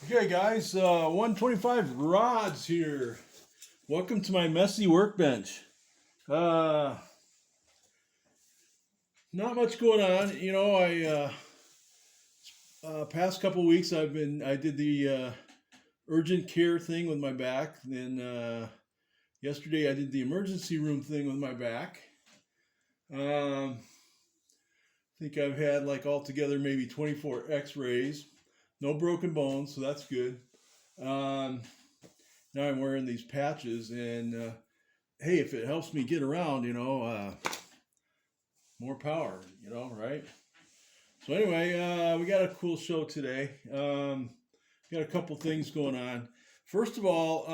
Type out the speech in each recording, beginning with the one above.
Okay guys, 125 rods here. Welcome to my messy workbench. Not much going on. You know, past couple weeks I did the urgent care thing with my back. Then yesterday I did the emergency room thing with my back. I think I've had like altogether maybe 24 x-rays. No broken bones, so that's good. Now I'm wearing these patches, and hey, if it helps me get around, more power, right? So anyway, we got a cool show today. Got a couple things going on. First of all,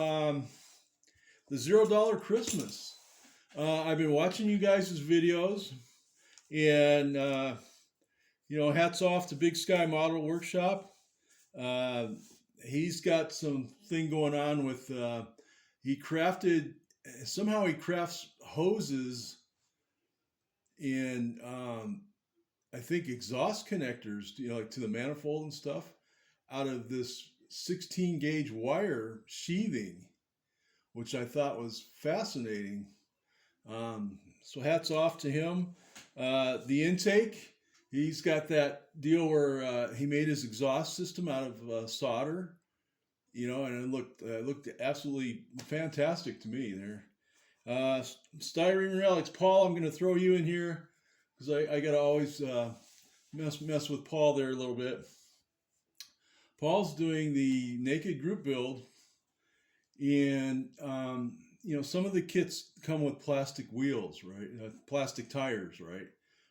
the $0 Christmas. I've been watching you guys' videos, and hats off to Big Sky Model Workshop. He's got some thing going on with he crafts hoses and I think exhaust connectors, like to the manifold and stuff, out of this 16 gauge wire sheathing, which I thought was fascinating. So hats off to him. The intake. He's got that deal where he made his exhaust system out of solder, and it looked absolutely fantastic to me there. Styrene relics. Paul, I'm going to throw you in here because I got to always mess with Paul there a little bit. Paul's doing the naked group build, and some of the kits come with plastic wheels, right? Plastic tires, right?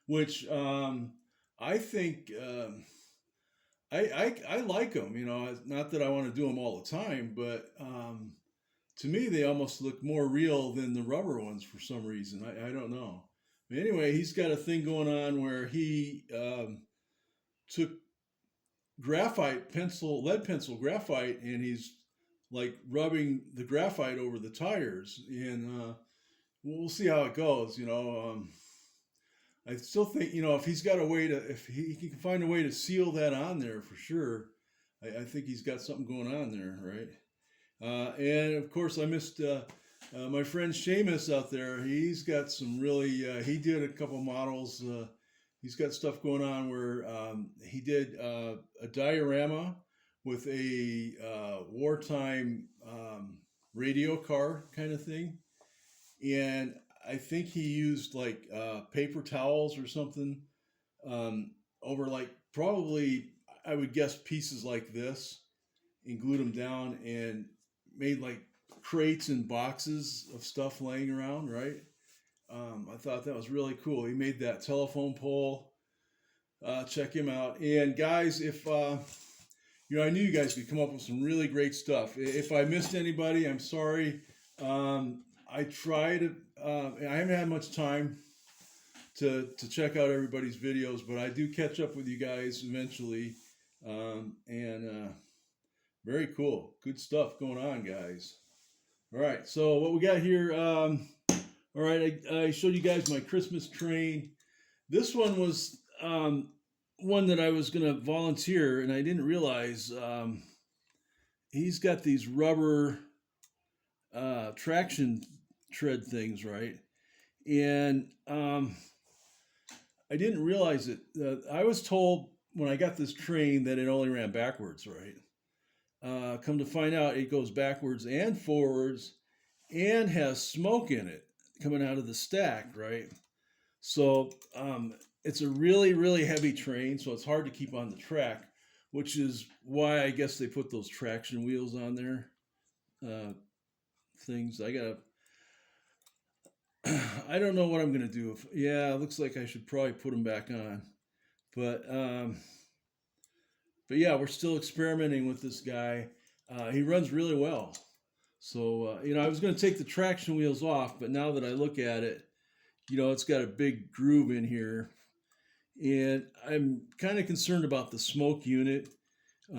Which I think I like them. Not that I want to do them all the time, but to me they almost look more real than the rubber ones for some reason. I don't know. But anyway, he's got a thing going on where he took lead pencil graphite, and he's like rubbing the graphite over the tires, and we'll see how it goes. I still think, if he's got if he can find a way to seal that on there for sure, I think he's got something going on there, right? And of course, I missed my friend Seamus out there. He's got some really, he did a couple models. He's got stuff going on where he did a diorama with a wartime radio car kind of thing. And I think he used like paper towels or something over like probably, I would guess, pieces like this, and glued them down and made like crates and boxes of stuff laying around, right? I thought that was really cool. He made that telephone pole. Check him out. And guys, if I knew you guys could come up with some really great stuff. If I missed anybody, I'm sorry. I try to. I haven't had much time to check out everybody's videos, but I do catch up with you guys eventually. And very cool, good stuff going on, guys. All right, so what we got here. All right, I showed you guys my Christmas train. This one was one that I was going to volunteer, and I didn't realize he's got these rubber traction tread things, right? And I didn't realize it. I was told when I got this train that it only ran backwards, right? Come to find out, it goes backwards and forwards and has smoke in it coming out of the stack, right? So it's a really, really heavy train, so it's hard to keep on the track, which is why I guess they put those traction wheels on there. Things I don't know what I'm gonna do. It looks like I should probably put them back on, but yeah, we're still experimenting with this guy. He runs really well. So I was gonna take the traction wheels off, but now that I look at it, it's got a big groove in here, and I'm kind of concerned about the smoke unit. I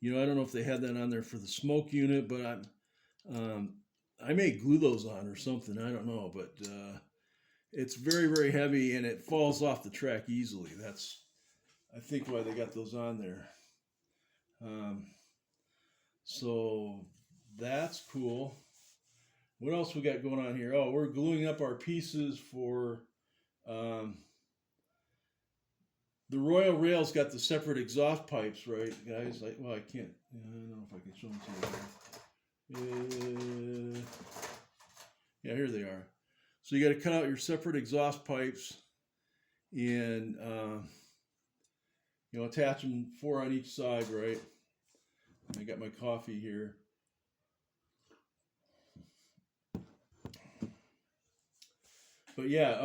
don't know if they had that on there for the smoke unit, but I may glue those on or something. I don't know, but it's very, very heavy, and it falls off the track easily. That's, I think, why they got those on there. So that's cool. What else we got going on here? Oh, we're gluing up our pieces for um, the Royal Rail's got the separate exhaust pipes, right, guys? Well, I can't. I don't know if I can show them to you. Yeah, here they are. So you got to cut out your separate exhaust pipes and attach them 4 on each side, right? I got my coffee here. But yeah,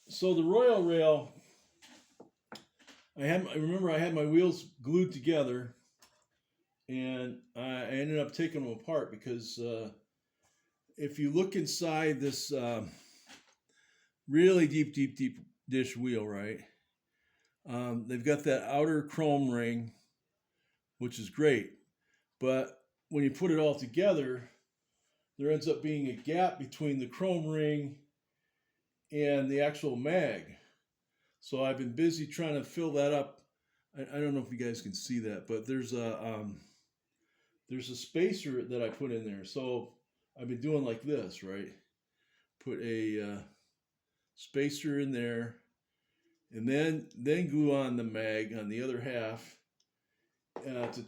so the Royal Rail, I remember I had my wheels glued together, and I ended up taking them apart because if you look inside this really deep dish wheel, right? They've got that outer chrome ring, which is great, but when you put it all together, there ends up being a gap between the chrome ring and the actual mag. So I've been busy trying to fill that up. I don't know if you guys can see that, but there's a spacer that I put in there. So I've been doing like this, right? Put a spacer in there, and then glue on the mag on the other half to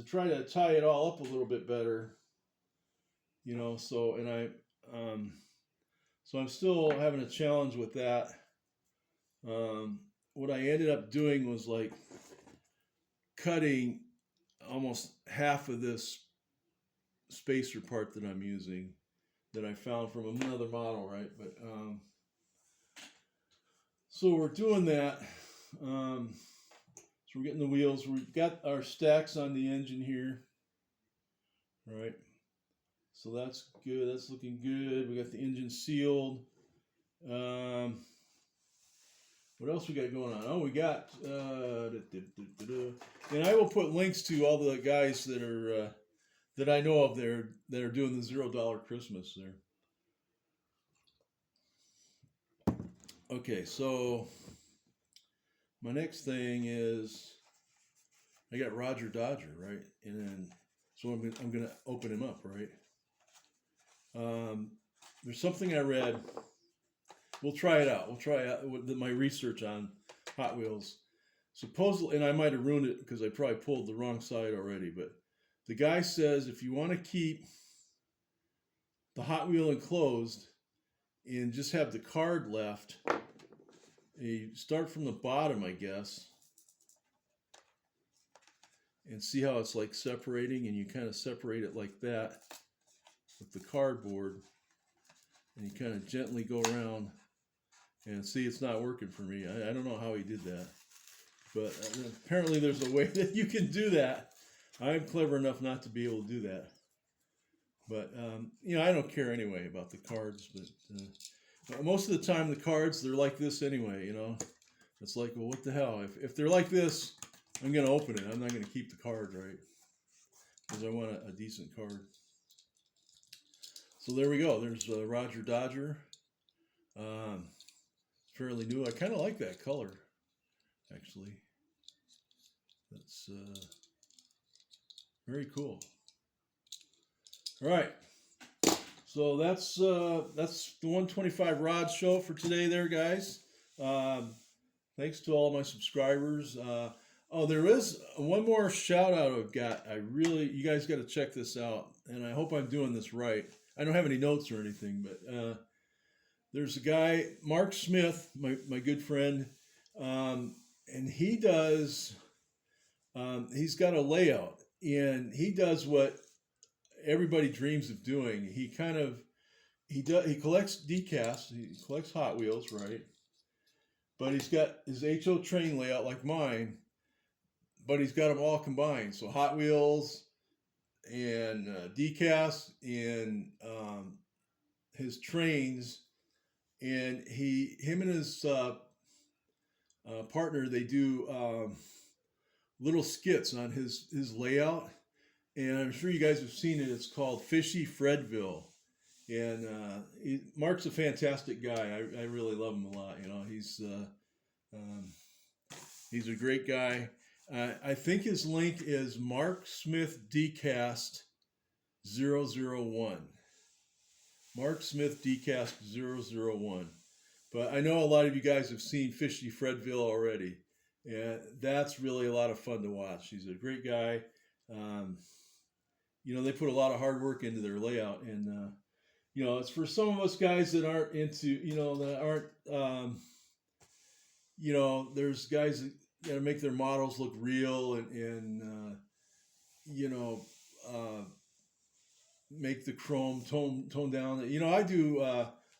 try to tie it all up a little bit better. So I'm still having a challenge with that. What I ended up doing was like cutting almost half of this spacer part that I'm using that I found from another model, right? But so we're doing that. So we're getting the wheels. We've got our stacks on the engine here, right? So that's good. That's looking good. We got the engine sealed. What else we got going on? Oh, we got, and I will put links to all the guys that are that I know of there that are doing the $0 Christmas there. Okay, so my next thing is I got Roger Dodger, right? And then so I'm gonna open him up, right? There's something I read. We'll try it out. We'll try out my research on Hot Wheels. Supposedly, and I might have ruined it because I probably pulled the wrong side already, but the guy says if you want to keep the Hot Wheel enclosed and just have the card left, you start from the bottom, I guess, and see how it's like separating, and you kind of separate it like that with the cardboard, and you kind of gently go around. And see, it's not working for me. I don't know how he did that. But apparently there's a way that you can do that. I'm clever enough not to be able to do that. But, I don't care anyway about the cards. But most of the time the cards, they're like this anyway, It's like, well, what the hell? If they're like this, I'm going to open it. I'm not going to keep the card, right? Because I want a decent card. So there we go. There's Roger Dodger. Fairly new. I kind of like that color, actually. That's very cool. All right, so that's the 125 Rod show for today, there, guys. Thanks to all my subscribers. There is one more shout out I've got. You guys got to check this out, and I hope I'm doing this right. I don't have any notes or anything, but. There's a guy, Mark Smith, my good friend, and he does, he's got a layout, and he does what everybody dreams of doing. He collects decals, he collects Hot Wheels, right? But he's got his HO train layout like mine, but he's got them all combined. So Hot Wheels and decals and his trains. And him and his partner, they do little skits on his layout, and I'm sure you guys have seen it. It's called Fishy Fredville, and Mark's a fantastic guy. I really love him a lot. He's a great guy, I think his link is marksmithdiecast001. marksmithdiecast001. But I know a lot of you guys have seen Fishy Fredville already, and that's really a lot of fun to watch. He's a great guy. Um, they put a lot of hard work into their layout, and it's for some of us guys that aren't into, that aren't, there's guys that got to make their models look real and you know, uh, make the chrome tone down. I do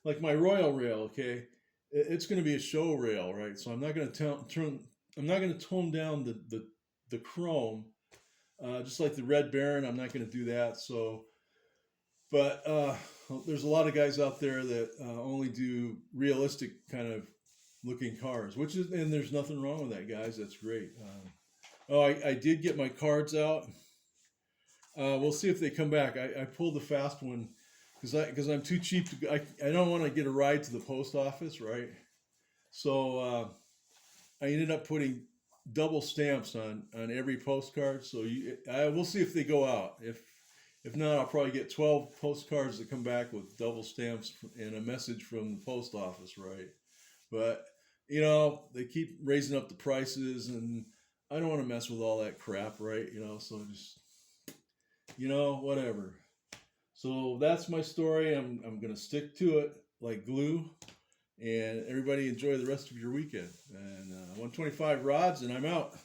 like my Royal rail. Okay, it's going to be a show rail, right? So I'm not going to I'm not going to tone down the chrome, just like the Red Baron. I'm not going to do that. So, but there's a lot of guys out there that only do realistic kind of looking cars, and there's nothing wrong with that, guys. That's great. I did get my cards out. We'll see if they come back. I pulled the fast one because I'm too cheap to. I don't want to get a ride to the post office, right? So I ended up putting double stamps on every postcard. So we'll see if they go out. If not, I'll probably get 12 postcards that come back with double stamps and a message from the post office, right? But they keep raising up the prices, and I don't want to mess with all that crap, right? So just whatever. So that's my story. I'm gonna stick to it like glue. And everybody enjoy the rest of your weekend. And 125 rods, and I'm out.